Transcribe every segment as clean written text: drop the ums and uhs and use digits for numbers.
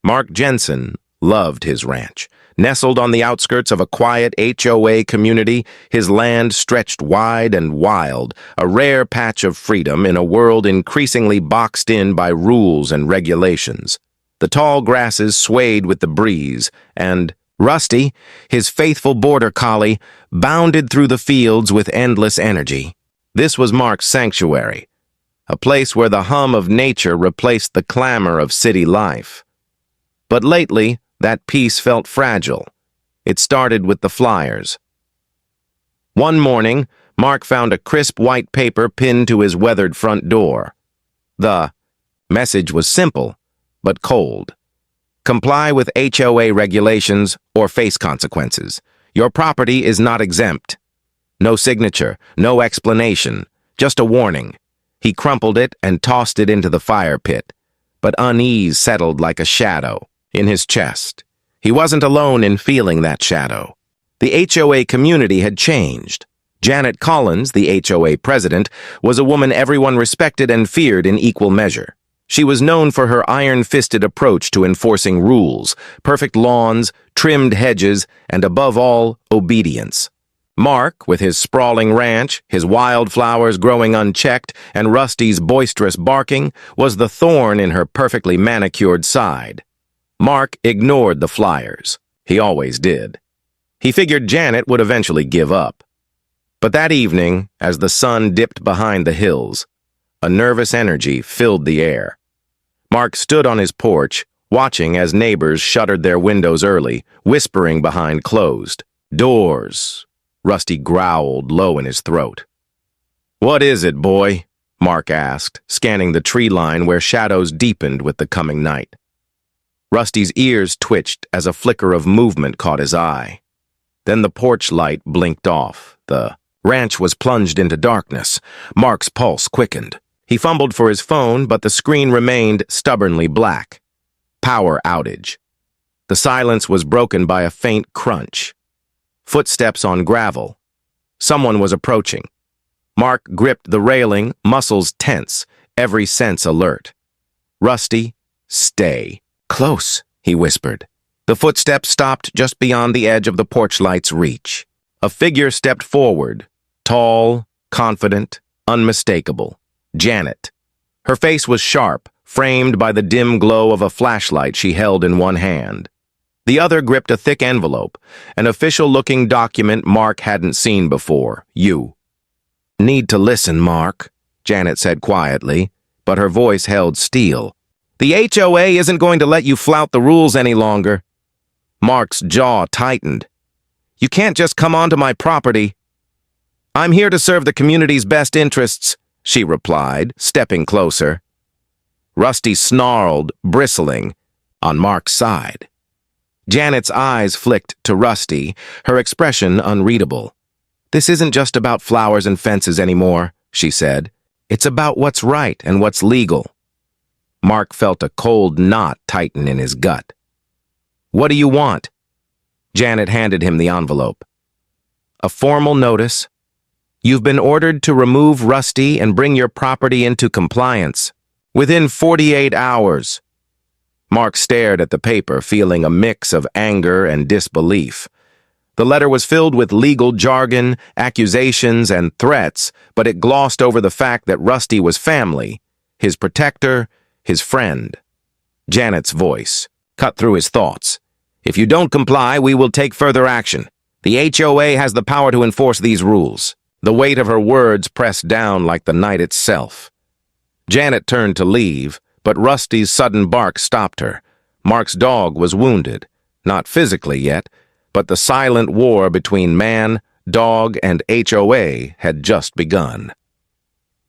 Mark Jensen loved his ranch. Nestled on the outskirts of a quiet HOA community, his land stretched wide and wild, a rare patch of freedom in a world increasingly boxed in by rules and regulations. The tall grasses swayed with the breeze, and Rusty, his faithful border collie, bounded through the fields with endless energy. This was Mark's sanctuary, a place where the hum of nature replaced the clamor of city life. But lately, that peace felt fragile. It started with the flyers. One morning, Mark found a crisp white paper pinned to his weathered front door. The message was simple, but cold. Comply with HOA regulations or face consequences. Your property is not exempt. No signature, no explanation, just a warning. He crumpled it and tossed it into the fire pit, but unease settled like a shadow in his chest. He wasn't alone in feeling that shadow. The HOA community had changed. Janet Collins, the HOA president, was a woman everyone respected and feared in equal measure. She was known for her iron-fisted approach to enforcing rules, perfect lawns, trimmed hedges, and above all, obedience. Mark, with his sprawling ranch, his wildflowers growing unchecked, and Rusty's boisterous barking, was the thorn in her perfectly manicured side. Mark ignored the flyers. He always did. He figured Janet would eventually give up. But that evening, as the sun dipped behind the hills, a nervous energy filled the air. Mark stood on his porch, watching as neighbors shuttered their windows early, whispering behind closed doors. Rusty growled low in his throat. "What is it, boy?" Mark asked, scanning the tree line where shadows deepened with the coming night. Rusty's ears twitched as a flicker of movement caught his eye. Then the porch light blinked off. The ranch was plunged into darkness. Mark's pulse quickened. He fumbled for his phone, but the screen remained stubbornly black. Power outage. The silence was broken by a faint crunch. Footsteps on gravel. Someone was approaching. Mark gripped the railing, muscles tense, every sense alert. "Rusty, stay." "Close," he whispered. The footsteps stopped just beyond the edge of the porch light's reach. A figure stepped forward, tall, confident, unmistakable. Janet. Her face was sharp, framed by the dim glow of a flashlight she held in one hand. The other gripped a thick envelope, an official-looking document Mark hadn't seen before. "You need to listen, Mark," Janet said quietly, but her voice held steel. "The HOA isn't going to let you flout the rules any longer." Mark's jaw tightened. "You can't just come onto my property." "I'm here to serve the community's best interests," she replied, stepping closer. Rusty snarled, bristling, on Mark's side. Janet's eyes flicked to Rusty, her expression unreadable. "This isn't just about flowers and fences anymore," she said. "It's about what's right and what's legal." Mark felt a cold knot tighten in his gut. "What do you want?" Janet handed him the envelope. "A formal notice. You've been ordered to remove Rusty and bring your property into compliance. Within 48 hours. Mark stared at the paper, feeling a mix of anger and disbelief. The letter was filled with legal jargon, accusations, and threats, but it glossed over the fact that Rusty was family, his protector, his friend. Janet's voice cut through his thoughts. "If you don't comply, we will take further action. The HOA has the power to enforce these rules." The weight of her words pressed down like the night itself. Janet turned to leave, but Rusty's sudden bark stopped her. Mark's dog was wounded, not physically yet, but the silent war between man, dog, and HOA had just begun.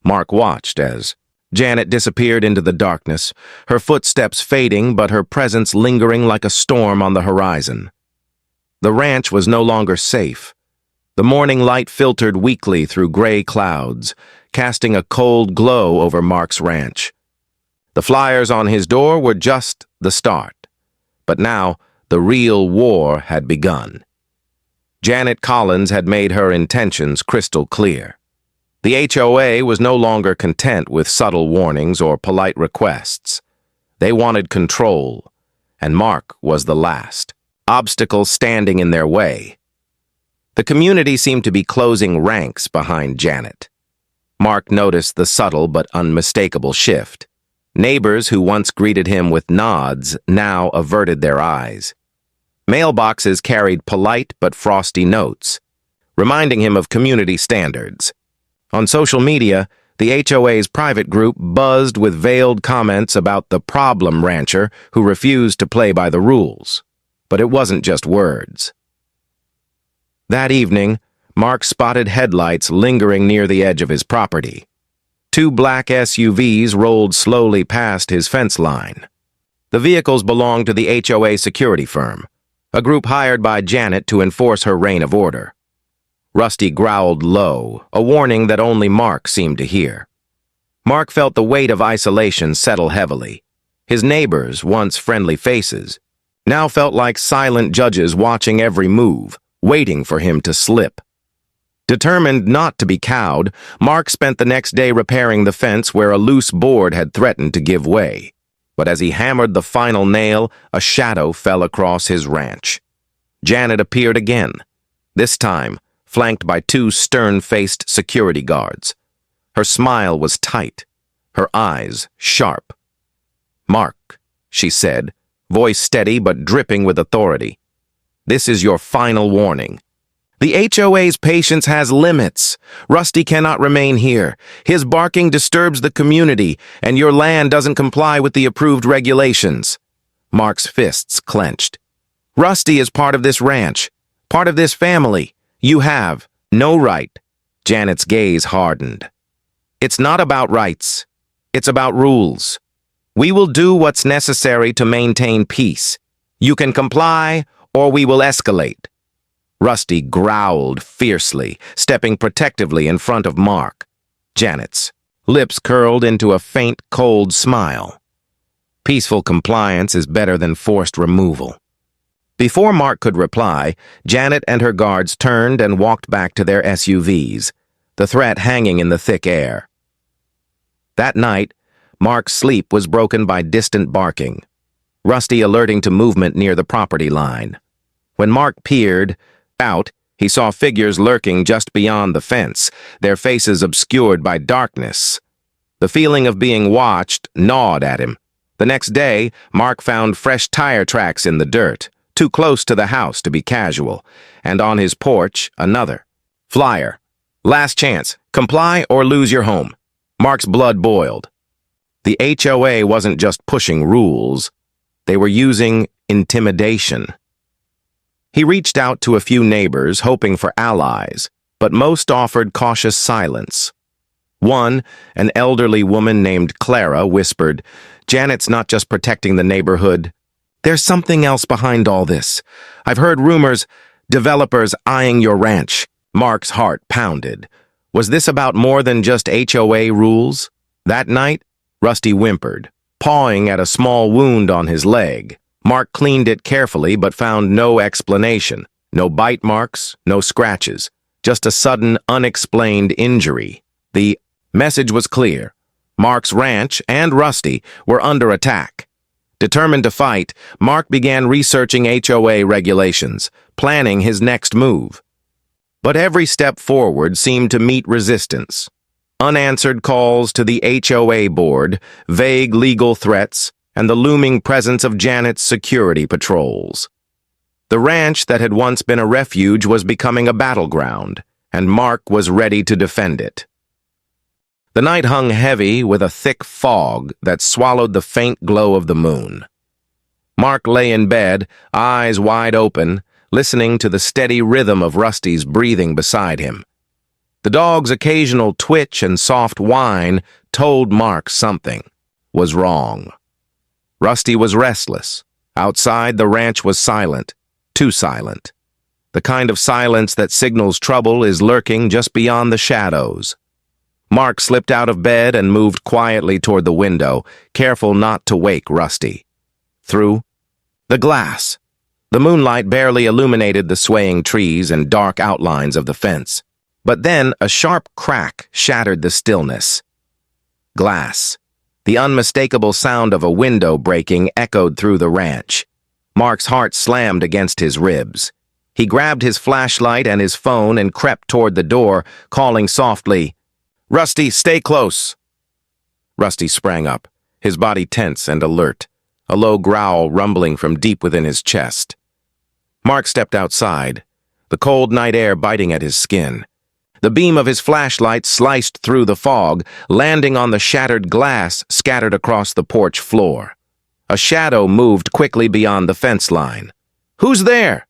Mark watched as Janet disappeared into the darkness, her footsteps fading but her presence lingering like a storm on the horizon. The ranch was no longer safe. The morning light filtered weakly through gray clouds, casting a cold glow over Mark's ranch. The flyers on his door were just the start. But now, the real war had begun. Janet Collins had made her intentions crystal clear. The HOA was no longer content with subtle warnings or polite requests. They wanted control, and Mark was the last, obstacles standing in their way. The community seemed to be closing ranks behind Janet. Mark noticed the subtle but unmistakable shift. Neighbors who once greeted him with nods now averted their eyes. Mailboxes carried polite but frosty notes, reminding him of community standards. On social media, the HOA's private group buzzed with veiled comments about the problem rancher who refused to play by the rules. But it wasn't just words. That evening, Mark spotted headlights lingering near the edge of his property. Two black SUVs rolled slowly past his fence line. The vehicles belonged to the HOA security firm, a group hired by Janet to enforce her reign of order. Rusty growled low, a warning that only Mark seemed to hear. Mark felt the weight of isolation settle heavily. His neighbors, once friendly faces, now felt like silent judges watching every move, waiting for him to slip. Determined not to be cowed, Mark spent the next day repairing the fence where a loose board had threatened to give way. But as he hammered the final nail, a shadow fell across his ranch. Janet appeared again, this time flanked by two stern-faced security guards. Her smile was tight, her eyes sharp. "Mark," she said, voice steady but dripping with authority. "This is your final warning. The HOA's patience has limits. Rusty cannot remain here. His barking disturbs the community, and your land doesn't comply with the approved regulations." Mark's fists clenched. "Rusty is part of this ranch, part of this family. You have no right." Janet's gaze hardened. "It's not about rights. It's about rules. We will do what's necessary to maintain peace. You can comply, or we will escalate." Rusty growled fiercely, stepping protectively in front of Mark. Janet's lips curled into a faint, cold smile. Peaceful compliance is better than forced removal. Before Mark could reply, Janet and her guards turned and walked back to their SUVs, the threat hanging in the thick air. That night, Mark's sleep was broken by distant barking, Rusty alerting to movement near the property line. When Mark peered out, he saw figures lurking just beyond the fence, their faces obscured by darkness. The feeling of being watched gnawed at him. The next day, Mark found fresh tire tracks in the dirt, too close to the house to be casual, and on his porch, another. Flyer. "Last chance. Comply or lose your home." Mark's blood boiled. The HOA wasn't just pushing rules. They were using intimidation. He reached out to a few neighbors, hoping for allies, but most offered cautious silence. One, an elderly woman named Clara, whispered, "Janet's not just protecting the neighborhood. There's something else behind all this. I've heard rumors, developers eyeing your ranch." Mark's heart pounded. Was this about more than just HOA rules? That night, Rusty whimpered, pawing at a small wound on his leg. Mark cleaned it carefully but found no explanation. No bite marks, no scratches. Just a sudden, unexplained injury. The message was clear. Mark's ranch and Rusty were under attack. Determined to fight, Mark began researching HOA regulations, planning his next move. But every step forward seemed to meet resistance. Unanswered calls to the HOA board, vague legal threats, and the looming presence of Janet's security patrols. The ranch that had once been a refuge was becoming a battleground, and Mark was ready to defend it. The night hung heavy with a thick fog that swallowed the faint glow of the moon. Mark lay in bed, eyes wide open, listening to the steady rhythm of Rusty's breathing beside him. The dog's occasional twitch and soft whine told Mark something was wrong. Rusty was restless. Outside, the ranch was silent, too silent. The kind of silence that signals trouble is lurking just beyond the shadows. Mark slipped out of bed and moved quietly toward the window, careful not to wake Rusty. Through the glass. The moonlight barely illuminated the swaying trees and dark outlines of the fence. But then a sharp crack shattered the stillness. Glass. The unmistakable sound of a window breaking echoed through the ranch. Mark's heart slammed against his ribs. He grabbed his flashlight and his phone and crept toward the door, calling softly, "Rusty, stay close." Rusty sprang up, his body tense and alert, a low growl rumbling from deep within his chest. Mark stepped outside, the cold night air biting at his skin. The beam of his flashlight sliced through the fog, landing on the shattered glass scattered across the porch floor. A shadow moved quickly beyond the fence line. "Who's there?"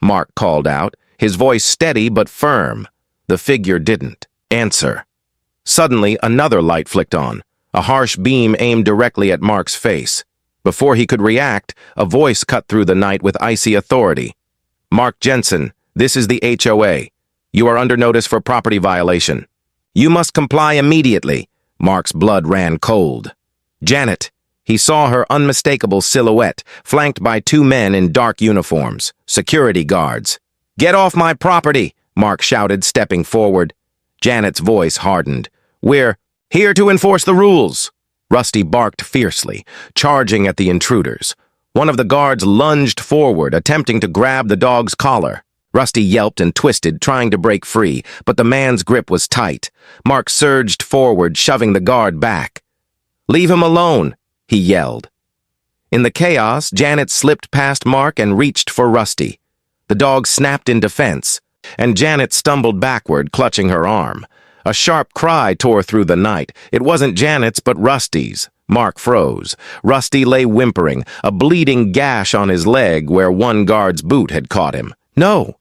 Mark called out, his voice steady but firm. The figure didn't answer. Suddenly, another light flicked on, a harsh beam aimed directly at Mark's face. Before he could react, a voice cut through the night with icy authority. "Mark Jensen, this is the HOA. You are under notice for property violation. You must comply immediately." Mark's blood ran cold. Janet. He saw her unmistakable silhouette, flanked by two men in dark uniforms, security guards. "Get off my property," Mark shouted, stepping forward. Janet's voice hardened. "We're here to enforce the rules." Rusty barked fiercely, charging at the intruders. One of the guards lunged forward, attempting to grab the dog's collar. Rusty yelped and twisted, trying to break free, but the man's grip was tight. Mark surged forward, shoving the guard back. "Leave him alone," he yelled. In the chaos, Janet slipped past Mark and reached for Rusty. The dog snapped in defense, and Janet stumbled backward, clutching her arm. A sharp cry tore through the night. It wasn't Janet's, but Rusty's. Mark froze. Rusty lay whimpering, a bleeding gash on his leg where one guard's boot had caught him. "No!"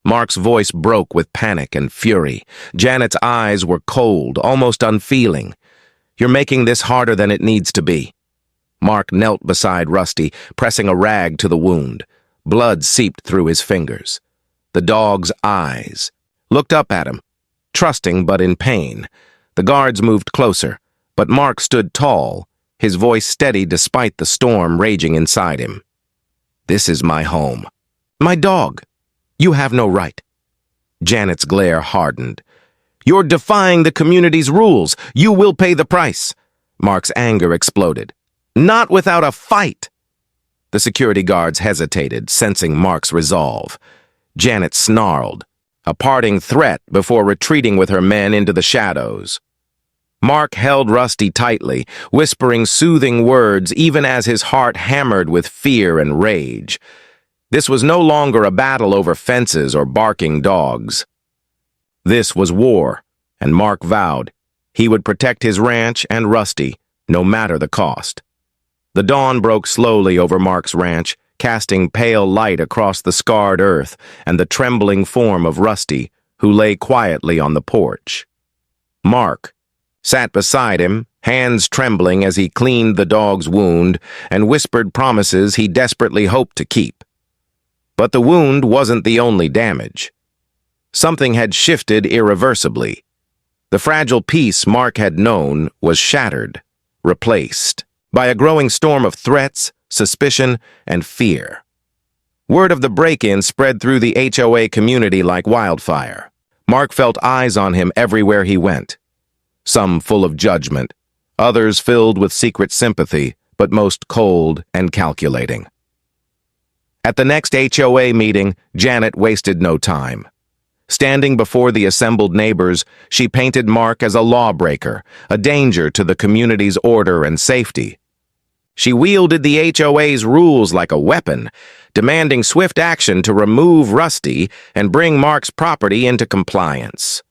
Mark's voice broke with panic and fury. Janet's eyes were cold, almost unfeeling. "You're making this harder than it needs to be." Mark knelt beside Rusty, pressing a rag to the wound. Blood seeped through his fingers. The dog's eyes looked up at him, trusting but in pain. The guards moved closer, but Mark stood tall, his voice steady despite the storm raging inside him. "This is my home. My dog. You have no right." Janet's glare hardened. "You're defying the community's rules. You will pay the price." Mark's anger exploded. "Not without a fight." The security guards hesitated, sensing Mark's resolve. Janet snarled, a parting threat before retreating with her men into the shadows. Mark held Rusty tightly, whispering soothing words even as his heart hammered with fear and rage. This was no longer a battle over fences or barking dogs. This was war, and Mark vowed he would protect his ranch and Rusty, no matter the cost. The dawn broke slowly over Mark's ranch, casting pale light across the scarred earth and the trembling form of Rusty, who lay quietly on the porch. Mark sat beside him, hands trembling as he cleaned the dog's wound and whispered promises he desperately hoped to keep. But the wound wasn't the only damage. Something had shifted irreversibly. The fragile peace Mark had known was shattered, replaced by a growing storm of threats, suspicion, and fear. Word of the break-in spread through the HOA community like wildfire. Mark felt eyes on him everywhere he went. Some full of judgment, others filled with secret sympathy, but most cold and calculating. At the next HOA meeting, Janet wasted no time. Standing before the assembled neighbors, she painted Mark as a lawbreaker, a danger to the community's order and safety. She wielded the HOA's rules like a weapon, demanding swift action to remove Rusty and bring Mark's property into compliance.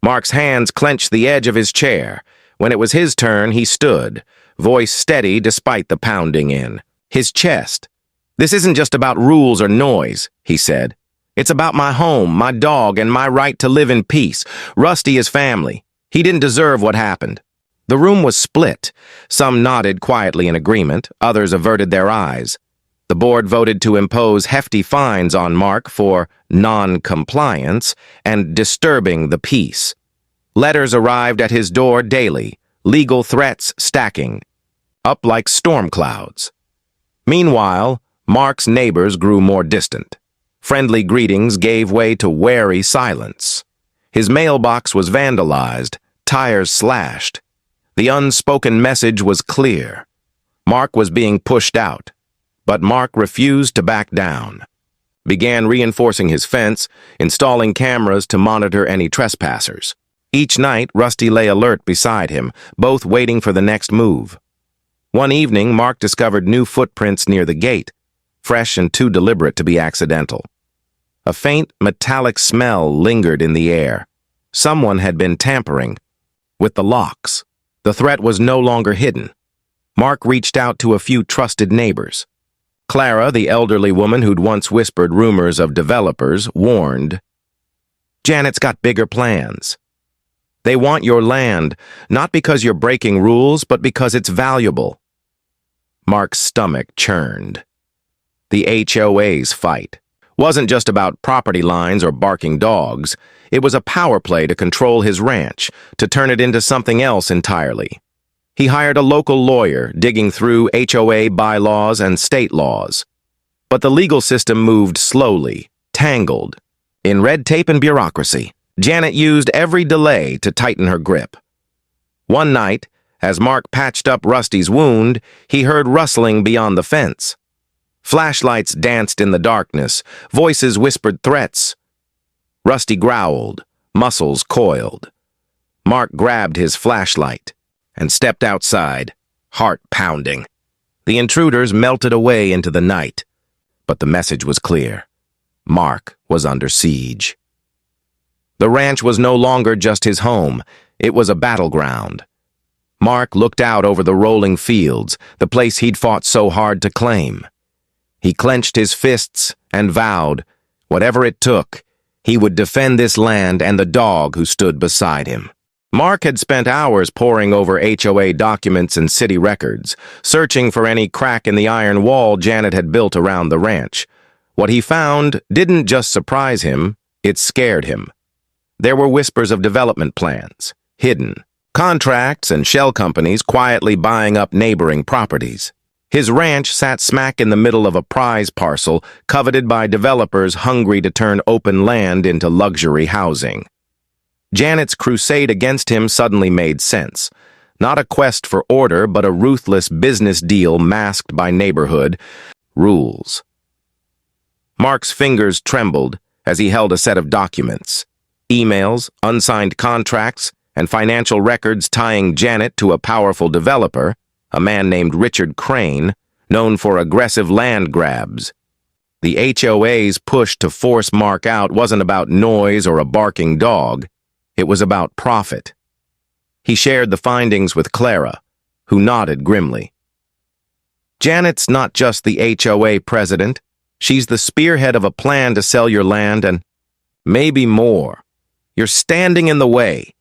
Mark's hands clenched the edge of his chair. When it was his turn, he stood, voice steady despite the pounding in. His chest. "This isn't just about rules or noise," he said. "It's about my home, my dog, and my right to live in peace. Rusty is family. He didn't deserve what happened." The room was split. Some nodded quietly in agreement, others averted their eyes. The board voted to impose hefty fines on Mark for non-compliance and disturbing the peace. Letters arrived at his door daily, legal threats stacking, up like storm clouds. Meanwhile, Mark's neighbors grew more distant. Friendly greetings gave way to wary silence. His mailbox was vandalized, tires slashed. The unspoken message was clear. Mark was being pushed out. But Mark refused to back down. Began reinforcing his fence, installing cameras to monitor any trespassers. Each night, Rusty lay alert beside him, both waiting for the next move. One evening, Mark discovered new footprints near the gate, fresh and too deliberate to be accidental. A faint, metallic smell lingered in the air. Someone had been tampering with the locks. The threat was no longer hidden. Mark reached out to a few trusted neighbors. Clara, the elderly woman who'd once whispered rumors of developers, warned, "Janet's got bigger plans. They want your land, not because you're breaking rules, but because it's valuable." Mark's stomach churned. The HOA's fight wasn't just about property lines or barking dogs. It was a power play to control his ranch, to turn it into something else entirely. He hired a local lawyer, digging through HOA bylaws and state laws. But the legal system moved slowly, tangled. In red tape and bureaucracy, Janet used every delay to tighten her grip. One night, as Mark patched up Rusty's wound, he heard rustling beyond the fence. Flashlights danced in the darkness, voices whispered threats. Rusty growled, muscles coiled. Mark grabbed his flashlight and stepped outside, heart pounding. The intruders melted away into the night, but the message was clear. Mark was under siege. The ranch was no longer just his home, it was a battleground. Mark looked out over the rolling fields, the place he'd fought so hard to claim. He clenched his fists and vowed, whatever it took, he would defend this land and the dog who stood beside him. Mark had spent hours poring over HOA documents and city records, searching for any crack in the iron wall Janet had built around the ranch. What he found didn't just surprise him, it scared him. There were whispers of development plans, hidden, contracts and shell companies quietly buying up neighboring properties. His ranch sat smack in the middle of a prize parcel coveted by developers hungry to turn open land into luxury housing. Janet's crusade against him suddenly made sense. Not a quest for order, but a ruthless business deal masked by neighborhood rules. Mark's fingers trembled as he held a set of documents. Emails, unsigned contracts, and financial records tying Janet to a powerful developer, a man named Richard Crane, known for aggressive land grabs. The HOA's push to force Mark out wasn't about noise or a barking dog. It was about profit. He shared the findings with Clara, who nodded grimly. Janet's not just the HOA president. She's the spearhead of a plan to sell your land and maybe more. You're standing in the way.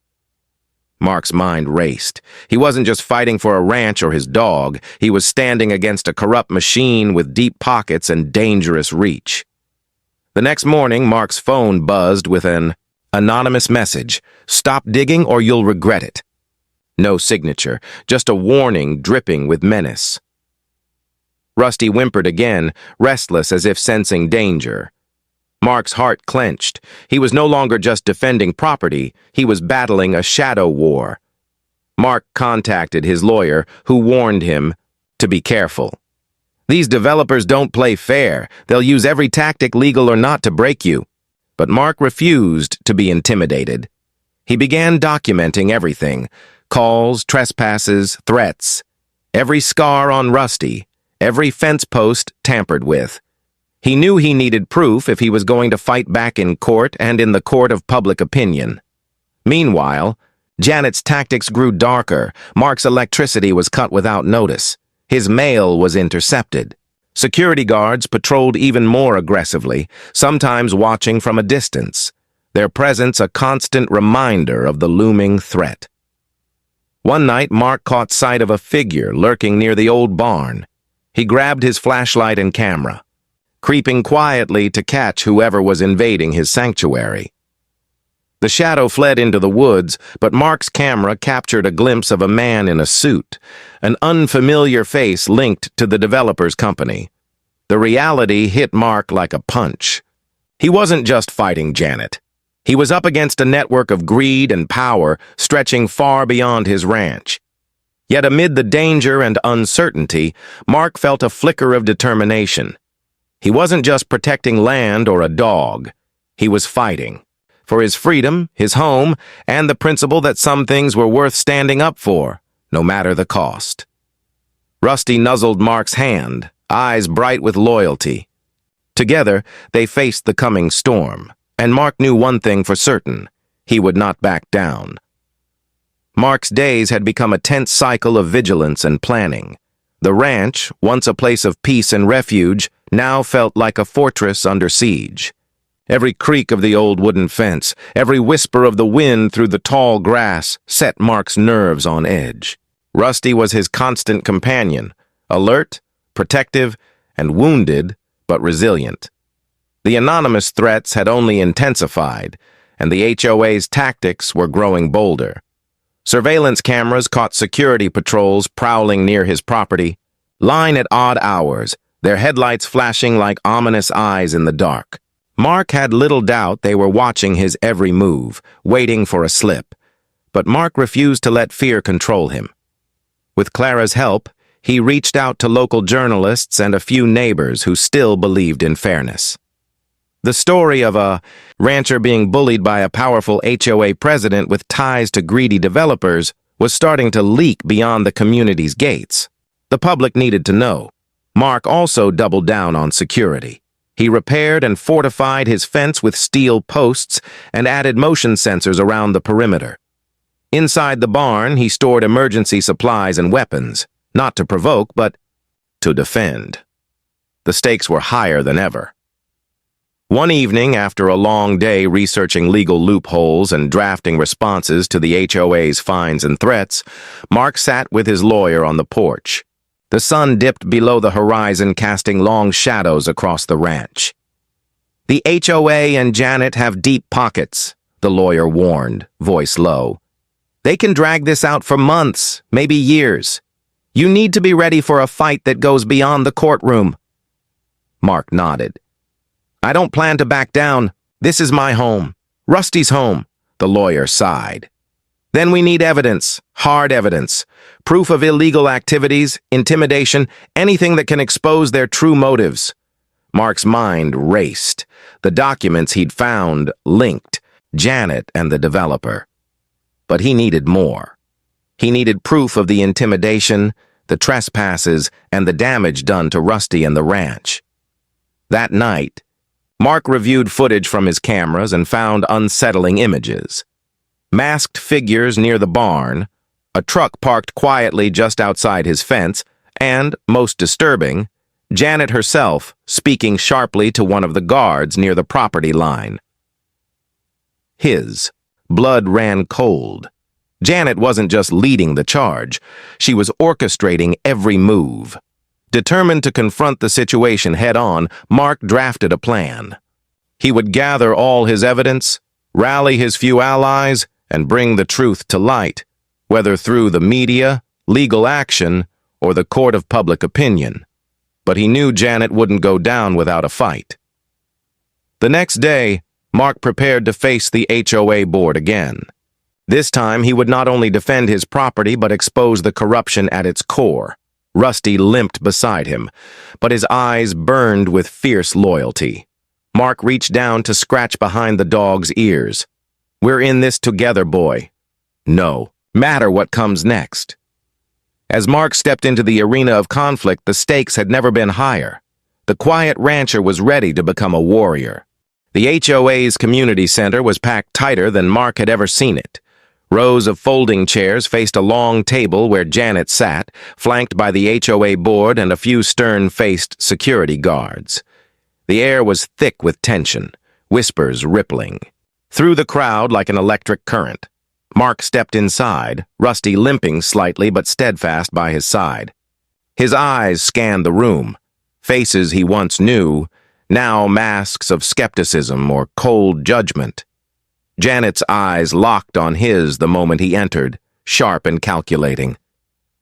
Mark's mind raced. He wasn't just fighting for a ranch or his dog. He was standing against a corrupt machine with deep pockets and dangerous reach. The next morning, Mark's phone buzzed with an anonymous message. "Stop digging or you'll regret it." No signature, just a warning dripping with menace. Rusty whimpered again, restless as if sensing danger. Mark's heart clenched. He was no longer just defending property, he was battling a shadow war. Mark contacted his lawyer, who warned him to be careful. "These developers don't play fair. They'll use every tactic, legal or not, to break you." But Mark refused to be intimidated. He began documenting everything: calls, trespasses, threats. Every scar on Rusty, every fence post tampered with. He knew he needed proof if he was going to fight back in court and in the court of public opinion. Meanwhile, Janet's tactics grew darker. Mark's electricity was cut without notice. His mail was intercepted. Security guards patrolled even more aggressively, sometimes watching from a distance, their presence a constant reminder of the looming threat. One night, Mark caught sight of a figure lurking near the old barn. He grabbed his flashlight and camera, creeping quietly to catch whoever was invading his sanctuary. The shadow fled into the woods, but Mark's camera captured a glimpse of a man in a suit, an unfamiliar face linked to the developer's company. The reality hit Mark like a punch. He wasn't just fighting Janet. He was up against a network of greed and power stretching far beyond his ranch. Yet amid the danger and uncertainty, Mark felt a flicker of determination. He wasn't just protecting land or a dog. He was fighting for his freedom, his home, and the principle that some things were worth standing up for, no matter the cost. Rusty nuzzled Mark's hand, eyes bright with loyalty. Together, they faced the coming storm, and Mark knew one thing for certain: he would not back down. Mark's days had become a tense cycle of vigilance and planning. The ranch, once a place of peace and refuge, now felt like a fortress under siege. Every creak of the old wooden fence, every whisper of the wind through the tall grass set Mark's nerves on edge. Rusty was his constant companion, alert, protective, and wounded, but resilient. The anonymous threats had only intensified, and the HOA's tactics were growing bolder. Surveillance cameras caught security patrols prowling near his property, line at odd hours, their headlights flashing like ominous eyes in the dark. Mark had little doubt they were watching his every move, waiting for a slip. But Mark refused to let fear control him. With Clara's help, he reached out to local journalists and a few neighbors who still believed in fairness. The story of a rancher being bullied by a powerful HOA president with ties to greedy developers was starting to leak beyond the community's gates. The public needed to know. Mark also doubled down on security. He repaired and fortified his fence with steel posts and added motion sensors around the perimeter. Inside the barn, he stored emergency supplies and weapons, not to provoke, but to defend. The stakes were higher than ever. One evening, after a long day researching legal loopholes and drafting responses to the HOA's fines and threats, Mark sat with his lawyer on the porch. The sun dipped below the horizon, casting long shadows across the ranch. "The HOA and Janet have deep pockets," the lawyer warned, voice low. "They can drag this out for months, maybe years. You need to be ready for a fight that goes beyond the courtroom." Mark nodded. "I don't plan to back down. This is my home. Rusty's home," the lawyer sighed. "Then we need evidence, hard evidence, proof of illegal activities, intimidation, anything that can expose their true motives." Mark's mind raced. The documents he'd found linked Janet and the developer. But he needed more. He needed proof of the intimidation, the trespasses, and the damage done to Rusty and the ranch. That night, Mark reviewed footage from his cameras and found unsettling images. Masked figures near the barn, a truck parked quietly just outside his fence, and, most disturbing, Janet herself speaking sharply to one of the guards near the property line. His blood ran cold. Janet wasn't just leading the charge. She was orchestrating every move. Determined to confront the situation head-on, Mark drafted a plan. He would gather all his evidence, rally his few allies, and bring the truth to light, whether through the media, legal action, or the court of public opinion. But he knew Janet wouldn't go down without a fight. The next day, Mark prepared to face the HOA board again. This time, he would not only defend his property but expose the corruption at its core. Rusty limped beside him, but his eyes burned with fierce loyalty. Mark reached down to scratch behind the dog's ears. "We're in this together, boy. No matter what comes next." As Mark stepped into the arena of conflict, the stakes had never been higher. The quiet rancher was ready to become a warrior. The HOA's community center was packed tighter than Mark had ever seen it. Rows of folding chairs faced a long table where Janet sat, flanked by the HOA board and a few stern-faced security guards. The air was thick with tension, whispers rippling. Through the crowd like an electric current, Mark stepped inside, Rusty limping slightly but steadfast by his side. His eyes scanned the room, faces he once knew, now masks of skepticism or cold judgment. Janet's eyes locked on his the moment he entered, sharp and calculating.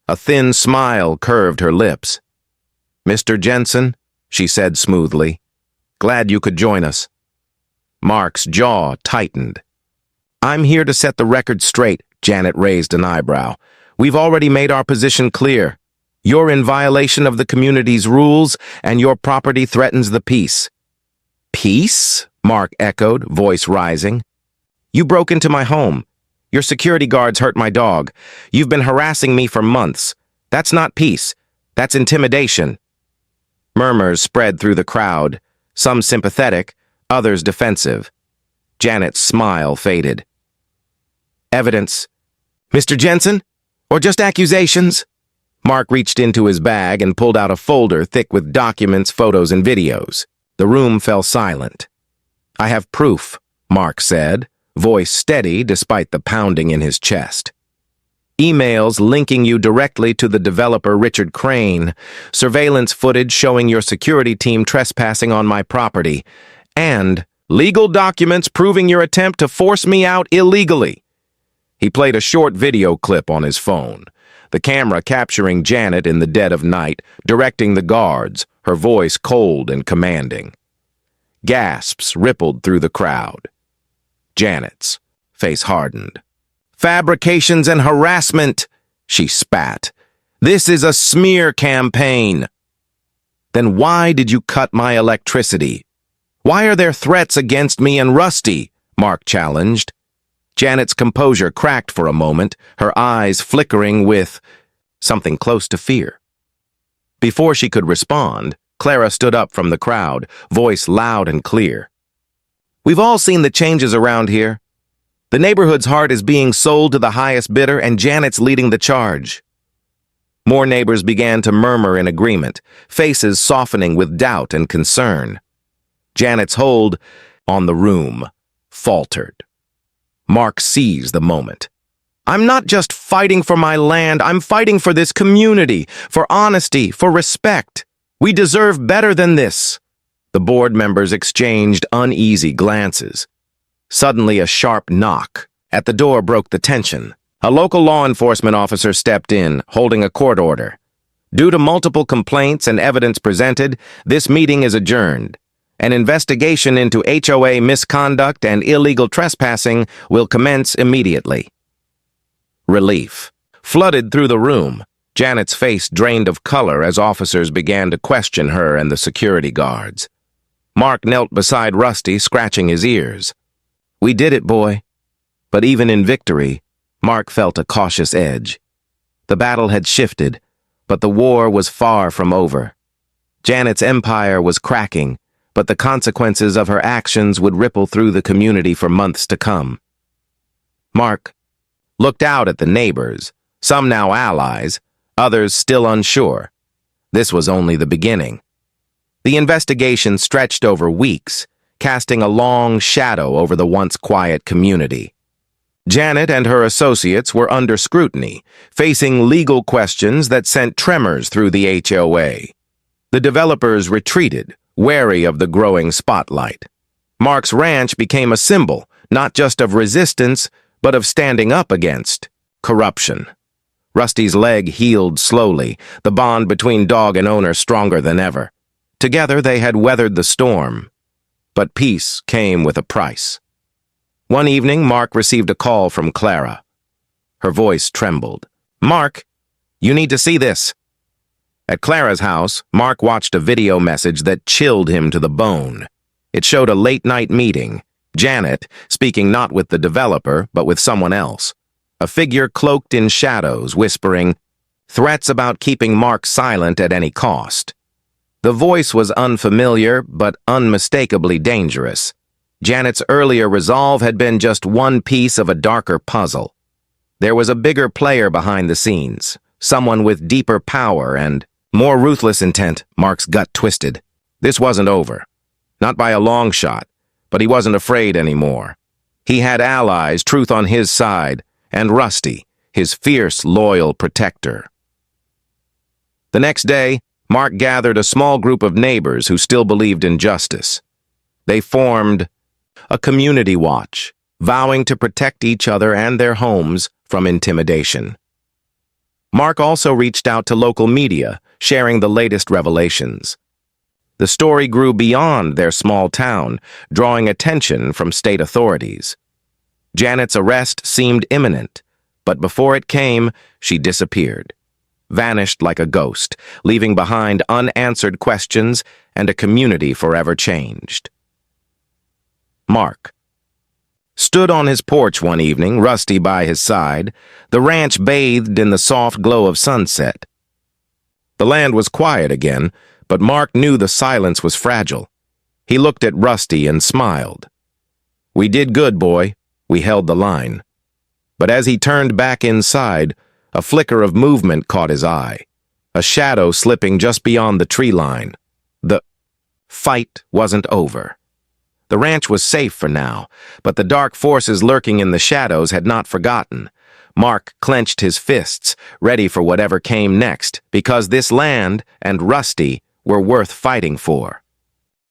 A thin smile curved her lips. "Mr. Jensen," she said smoothly, "glad you could join us." Mark's jaw tightened. "I'm here to set the record straight," Janet raised an eyebrow. We've already made our position clear. You're in violation of the community's rules, and your property threatens the peace." "Peace?" Mark echoed, voice rising. "You broke into my home. Your security guards hurt my dog. You've been harassing me for months. That's not peace. That's intimidation." Murmurs spread through the crowd, some sympathetic, others defensive. Janet's smile faded. "Evidence. Mr. Jensen? Or just accusations?" Mark reached into his bag and pulled out a folder thick with documents, photos, and videos. The room fell silent. "I have proof," Mark said, voice steady despite the pounding in his chest. "Emails linking you directly to the developer Richard Crane, surveillance footage showing your security team trespassing on my property, and legal documents proving your attempt to force me out illegally." He played a short video clip on his phone, the camera capturing Janet in the dead of night, directing the guards, her voice cold and commanding. Gasps rippled through the crowd. Janet's face hardened. "Fabrications and harassment," she spat. "This is a smear campaign." "Then why did you cut my electricity? Why are there threats against me and Rusty?" Mark challenged. Janet's composure cracked for a moment, her eyes flickering with something close to fear. Before she could respond, Clara stood up from the crowd, voice loud and clear. "We've all seen the changes around here. The neighborhood's heart is being sold to the highest bidder, and Janet's leading the charge." More neighbors began to murmur in agreement, faces softening with doubt and concern. Janet's hold on the room faltered. Mark seized the moment. "I'm not just fighting for my land, I'm fighting for this community, for honesty, for respect. We deserve better than this." The board members exchanged uneasy glances. Suddenly, a sharp knock at the door broke the tension. A local law enforcement officer stepped in, holding a court order. "Due to multiple complaints and evidence presented, this meeting is adjourned. An investigation into HOA misconduct and illegal trespassing will commence immediately." Relief flooded through the room. Janet's face drained of color as officers began to question her and the security guards. Mark knelt beside Rusty, scratching his ears. "We did it, boy." But even in victory, Mark felt a cautious edge. The battle had shifted, but the war was far from over. Janet's empire was cracking, but the consequences of her actions would ripple through the community for months to come. Mark looked out at the neighbors, some now allies, others still unsure. This was only the beginning. The investigation stretched over weeks, casting a long shadow over the once quiet community. Janet and her associates were under scrutiny, facing legal questions that sent tremors through the HOA. The developers retreated, wary of the growing spotlight. Mark's ranch became a symbol, not just of resistance, but of standing up against corruption. Rusty's leg healed slowly, the bond between dog and owner stronger than ever. Together they had weathered the storm. But peace came with a price. One evening, Mark received a call from Clara. Her voice trembled. "Mark, you need to see this." At Clara's house, Mark watched a video message that chilled him to the bone. It showed a late-night meeting, Janet speaking not with the developer, but with someone else. A figure cloaked in shadows, whispering threats about keeping Mark silent at any cost. The voice was unfamiliar, but unmistakably dangerous. Janet's earlier resolve had been just one piece of a darker puzzle. There was a bigger player behind the scenes, someone with deeper power and more ruthless intent. Mark's gut twisted. This wasn't over. Not by a long shot, but he wasn't afraid anymore. He had allies, truth on his side, and Rusty, his fierce, loyal protector. The next day, Mark gathered a small group of neighbors who still believed in justice. They formed a community watch, vowing to protect each other and their homes from intimidation. Mark also reached out to local media, sharing the latest revelations. The story grew beyond their small town, drawing attention from state authorities. Janet's arrest seemed imminent, But before it came, she disappeared, vanished like a ghost, leaving behind unanswered questions and a community forever changed. Mark stood on his porch one evening, Rusty by his side, the ranch bathed in the soft glow of sunset. The land was quiet again, but Mark knew the silence was fragile. He looked at Rusty and smiled. "We did good, boy. We held the line." But as he turned back inside, a flicker of movement caught his eye, a shadow slipping just beyond the tree line. The fight wasn't over. The ranch was safe for now, but the dark forces lurking in the shadows had not forgotten. Mark clenched his fists, ready for whatever came next, because this land and Rusty were worth fighting for.